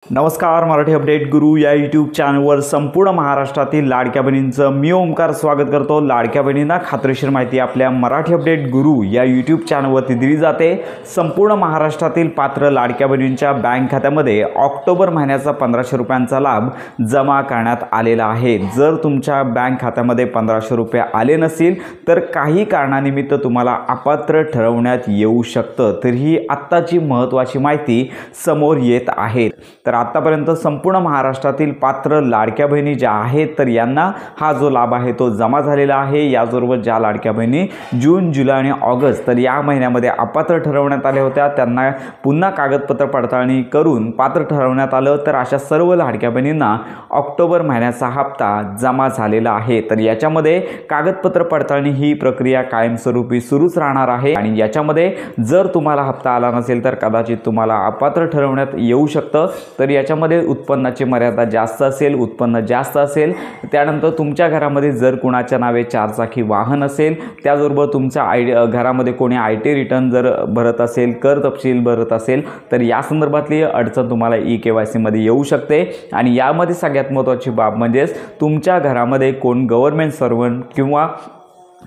नमस्कार, मराठी अपडेट गुरु या यूट्यूब चॅनलवर संपूर्ण महाराष्ट्रातील लाडक्या बहिणींचं मी ओमकार स्वागत करतो। लाडक्या बहिणींना खात्रीशीर माहिती आपल्या मराठी अपडेट गुरु या यूट्यूब चॅनलवरती दिली जाते। संपूर्ण महाराष्ट्रातील पात्र लाडक्या बहिणींच्या बँक खात्यामध्ये ऑक्टोबर महिन्याचा 1500 रुपयांचा लाभ जमा करण्यात आलेला आहे। जर तुमच्या बँक खात्यामध्ये 1500 रुपये आले नसेल तर काही कारणानिमित्त तुम्हाला अपात्र ठरवण्यात येऊ शकतं। तर ही आत्ताची महत्त्वाची माहिती समोर येत आहे। तर आतापर्यंत संपूर्ण महाराष्ट्रातील पात्र लाडक्या बहिणी ज्या आहेत तर यांना हा जो लाभ आहे तो जमा झालेला आहे। याचबरोबर ज्या लाडक्या बहिणी जून, जुलै आणि ऑगस्ट तर या महिन्यामध्ये अपात्र ठरवण्यात आल्या होत्या त्यांना पुन्हा कागदपत्र पडताळणी करून पात्र ठरवण्यात आलं। तर अशा सर्व लाडक्या बहिणींना ऑक्टोबर महिन्याचा हप्ता जमा झालेला आहे। तर याच्यामध्ये कागदपत्र पडताळणी ही प्रक्रिया कायमस्वरूपी सुरूच राहणार आहे आणि याच्यामध्ये जर तुम्हाला हप्ता आला नसेल तर कदाचित तुम्हाला अपात्र ठरवण्यात येऊ शकतं। तर याच्यामध्ये उत्पन्नाची मर्यादा जास्त असेल, उत्पन्न जास्त असेल, त्यानंतर तुमच्या घरामध्ये जर कुणाच्या नावे 4 चाकी वाहन असेल, त्याचबरोबर तुमच्या घरामध्ये कोणी IT रिटर्न जर भरत असेल, कर तपशील भरत असेल तर या संदर्भातली अडचण तुम्हाला EKYC मध्ये येऊ शकते। आणि यामध्ये सगळ्यात महत्त्वाची बाब म्हणजे तुमच्या घरामध्ये कोण गव्हर्नमेंट सर्वंट किंवा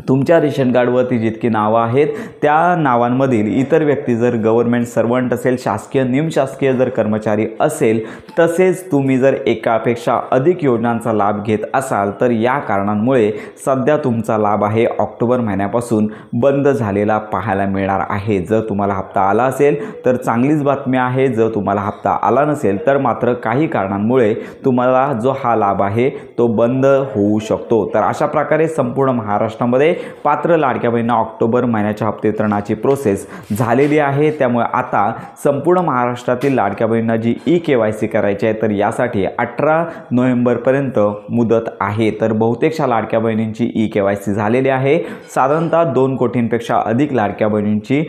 तुमच्या रेशन कार्डवरती जितकी नावं आहेत त्या नावांमधील इतर व्यक्ती जर गव्हर्नमेंट सर्वंट असेल, शासकीय निमशासकीय जर कर्मचारी असेल, तसेच तुम्ही जर एकापेक्षा अधिक योजनांचा लाभ घेत असाल तर या कारणांमुळे सध्या तुमचा लाभ आहे ऑक्टोबर महिन्यापासून बंद झालेला पाहायला मिळणार आहे। जर तुम्हाला हप्ता आला असेल तर चांगलीच बातमी आहे, जर तुम्हाला हप्ता आला नसेल तर मात्र काही कारणांमुळे तुम्हाला जो हा लाभ आहे तो बंद होऊ शकतो। तर अशा प्रकारे संपूर्ण महाराष्ट्रामध्ये पात्र लाडक्या बहिणींना ऑक्टोबर महिन्याच्या हप्ते वितरणाची प्रोसेस झालेली आहे। त्यामुळे आता संपूर्ण महाराष्ट्रातील लाडक्या बहिणींना जी EKYC करायची आहे तर यासाठी 18 नोव्हेंबर पर्यंत मुदत आहे। तर बहुतेकशा लाडक्या बहिणींची EKYC झालेली आहे। साधारणतः 2 कोटींपेक्षा अधिक लाडक्या बहिणींची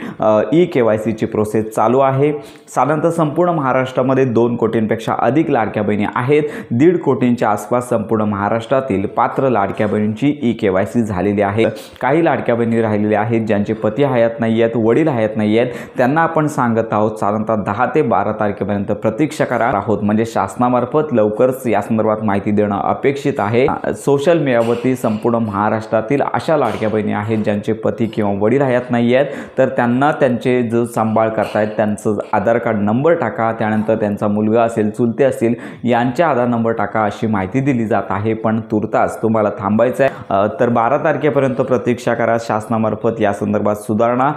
EKYC ची प्रोसेस चालू आहे। साधारणतः संपूर्ण महाराष्ट्रामध्ये 2 कोटींपेक्षा अधिक लाडक्या बहिणी आहेत। 1.5 कोटींच्या आसपास संपूर्ण महाराष्ट्रातील पात्र लाडक्या बहिणींची EKYC झालेली आहे। काही लाडक्या बहिणी राहिलेल्या आहेत ज्यांचे पती हयात नाही आहेत, वडील हयात नाही आहेत, त्यांना आपण सांगत आहोत साधारणतः 10 ते 12 तारखेपर्यंत प्रतीक्षा करा आहोत, म्हणजे शासनामार्फत लवकरच या संदर्भात माहिती देणं अपेक्षित आहे। सोशल मीडियावरती संपूर्ण महाराष्ट्रातील अशा लाडक्या बहिणी आहेत ज्यांचे पती किंवा वडील हयात नाही आहेत तर त्यांना त्यांचे जो सांभाळ करतायत त्यांचं आधार कार्ड नंबर टाका, त्यानंतर त्यांचा मुलगा असेल, चुलते असतील यांचे आधार नंबर टाका अशी माहिती दिली जात आहे। पण तुर्तास तुम्हाला थांबायचं आहे। तर 12 तारखेपर्यंत प्रतीक्षा करा। शासनामार्फत या संदर्भात सुधारणा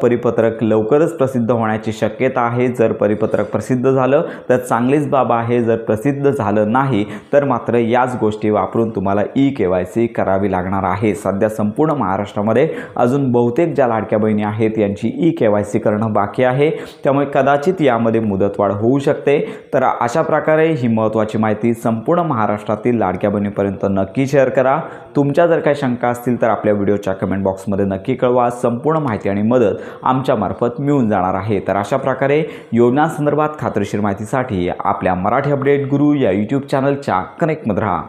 परिपत्रक लवकरच प्रसिद्ध होण्याची शक्यता आहे। जर परिपत्रक प्रसिद्ध झालं तर चांगलीच बाब आहे, जर प्रसिद्ध झालं नाही तर मात्र याच गोष्टी वापरून तुम्हाला EKYC करावी लागणार आहे। सध्या संपूर्ण महाराष्ट्रामध्ये अजून बहुतेक ज्या लाडक्या बहिणी आहेत यांची EKYC करणं बाकी आहे, त्यामुळे कदाचित यामध्ये मुदतवाढ होऊ शकते। तर अशा प्रकारे ही महत्त्वाची माहिती संपूर्ण महाराष्ट्रातील लाडक्या बहिणीपर्यंत नक्की शेअर करा। तुमच्या जर काही शंका असतील तर आपल्या व्हिडिओच्या कमेंट बॉक्समध्ये नक्की कळवा। संपूर्ण माहिती आणि मदत आमच्यामार्फत मिळून जाणार आहे। तर अशा प्रकारे योजनांसंदर्भात खात्रीशीर माहितीसाठी आपल्या मराठी अपडेट गुरु या यूट्यूब चॅनलच्या कनेक्टमध्ये राहा।